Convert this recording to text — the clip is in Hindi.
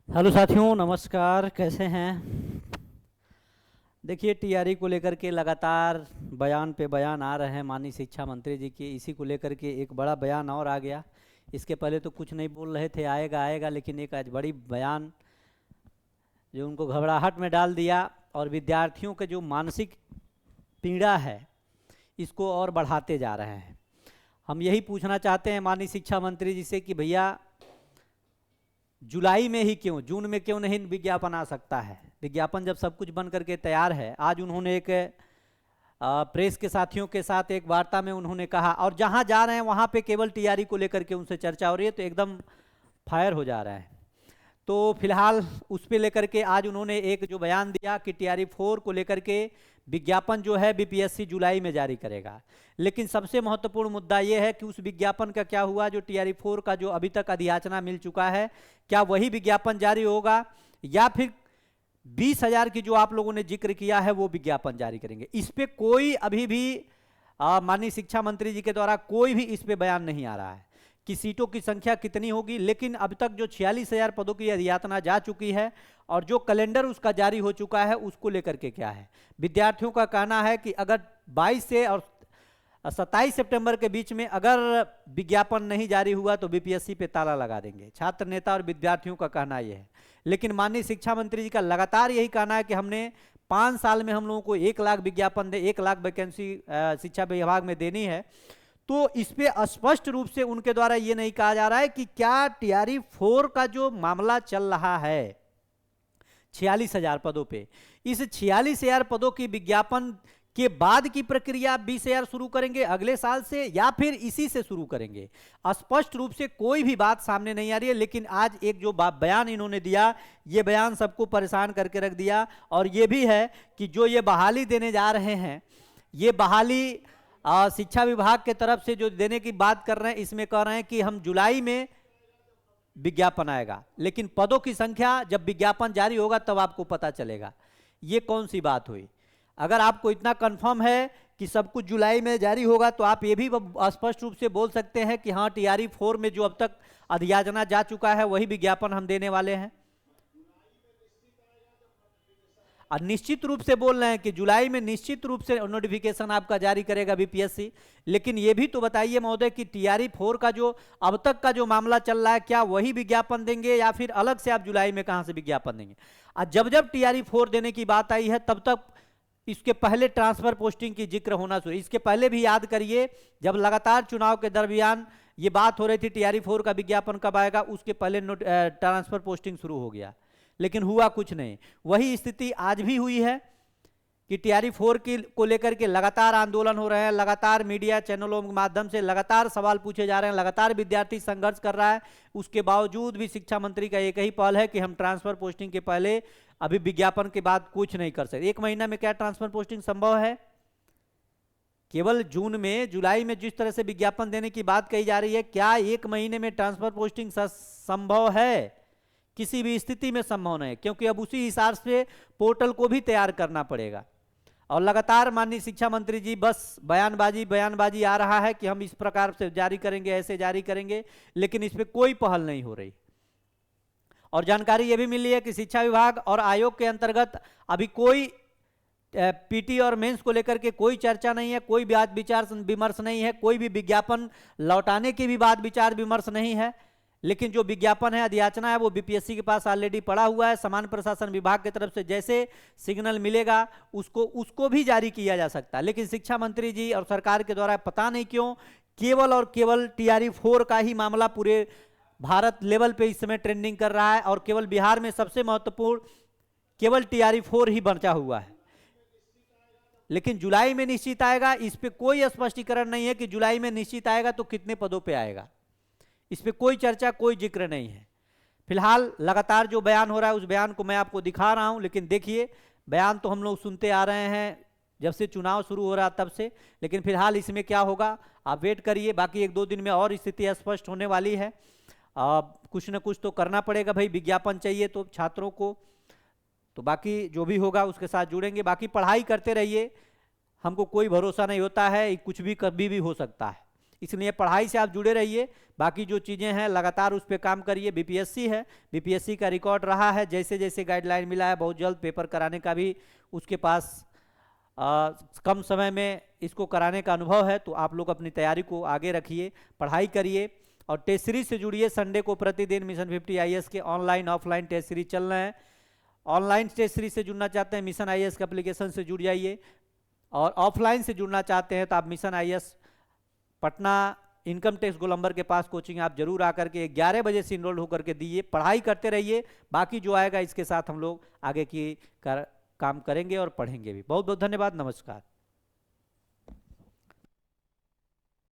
हेलो साथियों, नमस्कार। कैसे हैं? देखिए, टीआरई को लेकर के लगातार बयान पे बयान आ रहे हैं माननीय शिक्षा मंत्री जी की। इसी को लेकर के एक बड़ा बयान और आ गया। इसके पहले तो कुछ नहीं बोल रहे थे, आएगा आएगा, लेकिन एक आज बड़ी बयान जो उनको घबराहट में डाल दिया और विद्यार्थियों के जो मानसिक पीड़ा है इसको और बढ़ाते जा रहे हैं। हम यही पूछना चाहते हैं माननीय शिक्षा मंत्री जी से कि भैया, जुलाई में ही क्यों, जून में क्यों नहीं विज्ञापन आ सकता है? विज्ञापन जब सब कुछ बन करके तैयार है। आज उन्होंने एक प्रेस के साथियों के साथ एक वार्ता में उन्होंने कहा, और जहां जा रहे हैं वहां पे केवल टीआरई को लेकर के उनसे चर्चा हो रही है, तो एकदम फायर हो जा रहा है। तो फिलहाल उस पे लेकर के आज उन्होंने एक जो बयान दिया कि टीआरई 4 को लेकर के विज्ञापन जो है बीपीएससी जुलाई में जारी करेगा। लेकिन सबसे महत्वपूर्ण मुद्दा यह है कि उस विज्ञापन का क्या हुआ? जो टीआरई 4 का जो अभी तक अधियाचना मिल चुका है, क्या वही विज्ञापन जारी होगा या फिर 20,000 की जो आप लोगों ने जिक्र किया है वो विज्ञापन जारी करेंगे? इस पे कोई अभी भी माननीय शिक्षा मंत्री जी के द्वारा कोई भी इस पे बयान नहीं आ रहा है कि सीटों की संख्या कितनी होगी। लेकिन अब तक जो 46,000 पदों की अधियाचना जा चुकी है और जो कैलेंडर उसका जारी हो चुका है, उसको लेकर के क्या है? विद्यार्थियों का कहना है कि अगर 22 से और 27 सितंबर के बीच में अगर विज्ञापन नहीं जारी हुआ तो बीपीएससी पे ताला लगा देंगे। छात्र नेता और विद्यार्थियों का कहना यह है। लेकिन माननीय शिक्षा मंत्री जी का लगातार यही कहना है कि हमने 5 साल में हम लोगों को 1 लाख विज्ञापन दे, 1 लाख वैकेंसी शिक्षा विभाग में देनी है। तो इस पे स्पष्ट रूप से उनके द्वारा ये नहीं कहा जा रहा है कि क्या टीआरई 4 का जो मामला चल रहा है 46,000 पदों पे, इस 46,000 पदों की विज्ञापन के बाद की प्रक्रिया 20,000 शुरू करेंगे अगले साल से, या फिर इसी से शुरू करेंगे? स्पष्ट रूप से कोई भी बात सामने नहीं आ रही है। लेकिन आज एक जो बयान इन्होंने दिया, ये बयान सबको परेशान करके रख दिया। और ये भी है कि जो ये बहाली देने जा रहे हैं, ये बहाली शिक्षा विभाग के तरफ से जो देने की बात कर रहे हैं, इसमें कह रहे हैं कि हम जुलाई में विज्ञापन आएगा, लेकिन पदों की संख्या जब विज्ञापन जारी होगा तब आपको पता चलेगा। ये कौन सी बात हुई? अगर आपको इतना कंफर्म है कि सब कुछ जुलाई में जारी होगा, तो आप ये भी स्पष्ट रूप से बोल सकते हैं कि हाँ, टीआरई 4 में जो अब तक अधियाचना जा चुका है वही विज्ञापन हम देने वाले हैं। और निश्चित रूप से बोल रहे हैं कि जुलाई में निश्चित रूप से नोटिफिकेशन आपका जारी करेगा बीपीएससी। लेकिन ये भी तो बताइए महोदय कि टीआरई 4 का जो अब तक का जो मामला चल रहा है, क्या वही विज्ञापन देंगे या फिर अलग से आप जुलाई में कहां से विज्ञापन देंगे? और जब जब टीआरई 4 देने की बात आई है, तब तक इसके पहले ट्रांसफर पोस्टिंग की जिक्र होना शुरू। इसके पहले भी याद करिए, जब लगातार चुनाव के दरमियान ये बात हो रही थी टीआरई 4 का विज्ञापन कब आएगा, उसके पहले ट्रांसफर पोस्टिंग शुरू हो गया, लेकिन हुआ कुछ नहीं। वही स्थिति आज भी हुई है कि टीआरई 4 की को लेकर के लगातार आंदोलन हो रहे हैं, लगातार मीडिया चैनलों के माध्यम से लगातार सवाल पूछे जा रहे हैं, लगातार विद्यार्थी संघर्ष कर रहा है। उसके बावजूद भी शिक्षा मंत्री का एक ही पहल है कि हम ट्रांसफर पोस्टिंग के पहले अभी विज्ञापन के बाद कुछ नहीं कर सकते। 1 महीना में क्या ट्रांसफर पोस्टिंग संभव है? केवल जून में, जुलाई में जिस तरह से विज्ञापन देने की बात कही जा रही है, क्या 1 महीने में ट्रांसफर पोस्टिंग संभव है? किसी भी स्थिति में संभव नहीं, क्योंकि अब उसी हिसाब से पोर्टल को भी तैयार करना पड़ेगा। और लगातार माननीय शिक्षा मंत्री जी बस बयानबाजी आ रहा है कि हम इस प्रकार से जारी करेंगे, ऐसे जारी करेंगे, लेकिन इस पर कोई पहल नहीं हो रही। और जानकारी यह भी मिली है कि शिक्षा विभाग और आयोग के अंतर्गत अभी कोई पीटी और मेंस को लेकर के कोई चर्चा नहीं है, कोई बात विचार विमर्श नहीं है, कोई भी विज्ञापन लौटाने की भी बात विचार विमर्श नहीं है। लेकिन जो विज्ञापन है, अधियाचना है, वो बीपीएससी के पास ऑलरेडी पड़ा हुआ है। सामान्य प्रशासन विभाग की तरफ से जैसे सिग्नल मिलेगा उसको भी जारी किया जा सकता है। लेकिन शिक्षा मंत्री जी और सरकार के द्वारा पता नहीं क्यों केवल और केवल टीआरई 4 का ही मामला पूरे भारत लेवल पे इस समय ट्रेंडिंग कर रहा है, और केवल बिहार में सबसे महत्वपूर्ण केवल टीआरई 4 ही बचा हुआ है। लेकिन जुलाई में निश्चित आएगा, इस पे कोई स्पष्टीकरण नहीं है कि जुलाई में निश्चित आएगा तो कितने पदों पे आएगा। इस पे कोई चर्चा, कोई जिक्र नहीं है। फिलहाल लगातार जो बयान हो रहा है उस बयान को मैं आपको दिखा रहा हूं। लेकिन देखिए, बयान तो हम लोग सुनते आ रहे हैं जब से चुनाव शुरू हो रहा तब से, लेकिन फिलहाल इसमें क्या होगा आप वेट करिए। बाकी 1-2 दिन में और स्थिति स्पष्ट होने वाली है। कुछ न कुछ तो करना पड़ेगा भाई, विज्ञापन चाहिए तो छात्रों को। तो बाकी जो भी होगा उसके साथ जुड़ेंगे। बाकी पढ़ाई करते रहिए, हमको कोई भरोसा नहीं होता है, कुछ भी कभी भी हो सकता है। इसलिए पढ़ाई से आप जुड़े रहिए, बाकी जो चीज़ें हैं लगातार उस पर काम करिए। बीपीएससी है, बीपीएससी का रिकॉर्ड रहा है, जैसे जैसे गाइडलाइन मिला है बहुत जल्द पेपर कराने का भी उसके पास कम समय में इसको कराने का अनुभव है। तो आप लोग अपनी तैयारी को आगे रखिए, पढ़ाई करिए और टेस्ट सीरीज से जुड़िए। संडे को प्रतिदिन मिशन 50 आईएएस के ऑनलाइन ऑफलाइन टेस्ट सीरीज चल रहे हैं। ऑनलाइन टेस्ट सीरीज से जुड़ना चाहते हैं मिशन आईएएस के एप्लीकेशन से जुड़ जाइए, और ऑफलाइन से जुड़ना चाहते हैं तो आप mission IAS Patna income tax Golambar के पास कोचिंग आप जरूर आकर के 11 बजे से इनरोल होकर के दिए, पढ़ाई करते रहिए। बाकी जो आएगा इसके साथ हम लोग आगे की काम करेंगे और पढ़ेंगे भी। बहुत बहुत धन्यवाद, नमस्कार।